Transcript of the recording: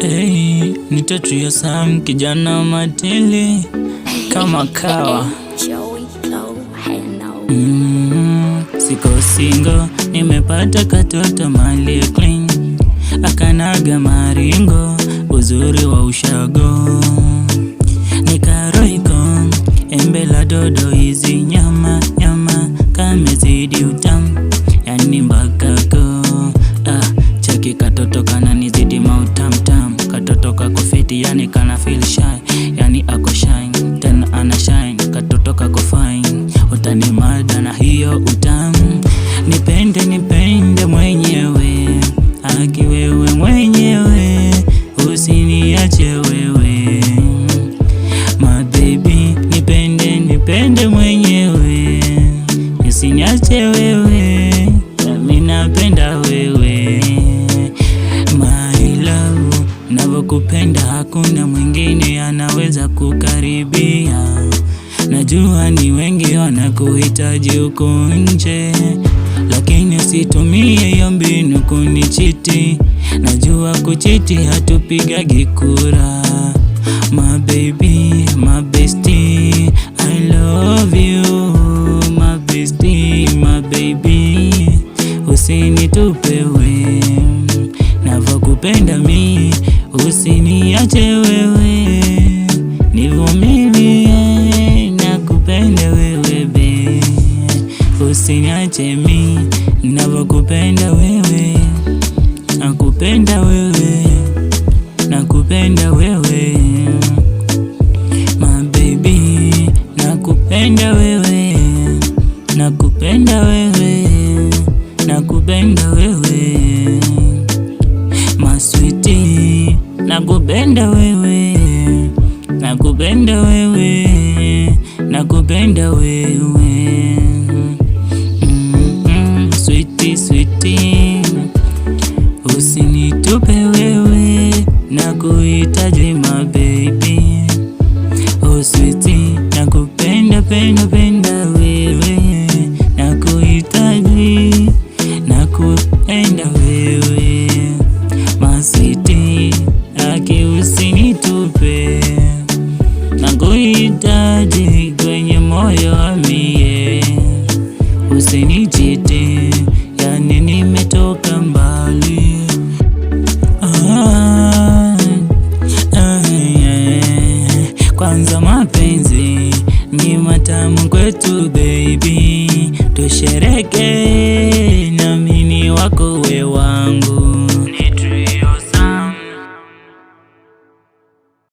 Hey, nitatria Sam kijana matili kama kawa. Siko single, nimepata katoto mali clean, akanaga maringo, uzuri wa ushago. Nikaroiko, embe la dodo hizi nyama nyama, kamezidi utamu, yani mbakako. Cheki katoto kana nizidi mautamtam, katoto kako fiti yani kana feel shy, yani ako shine, tena ana shine, katoto kako fine, utanimada na hiyo utamu. Nipende nipende mwenyewe, aki wewe mwenyewe, usiniache wewe my baby. Nipende nipende mwenyewe, usiniache wewe, mimi napenda wewe my love. Navokupenda hakuna mwingine anaweza kukaribia. Najua ni wengi wanakuhitaji huko nje, lakini usitumie hiyo mbinu kunichiti. Najua kuchiti hatupigagi kura. My baby, my bestie, I love you my bestie, my baby. Usinitupe we, navokupenda mi, usiniache wewe, nivumilie, nakupenda wewe be. Usiniache mi, navokupenda wewe, nakupenda wewe, nakupenda wewe my baby. Nakupenda wewe, nakupenda wewe, nakupenda wewe my sweetie. Nakupenda wewe, nakupenda wewe, nakupenda wewe sweetie, sweetie. Usinitupe wewe, nakuhitaji my baby. Oh sweetie, nakupenda penda penda wewe, nakuhitaji, nakupenda wewe my sweetie. Aki usinitupe, nakuhitaji kwenye moyo wa mie. Usinichite, yani nimetoka mbali. Kwanza mapenzi ni matamu kwetu baby, tushereke na mini wako we wangu.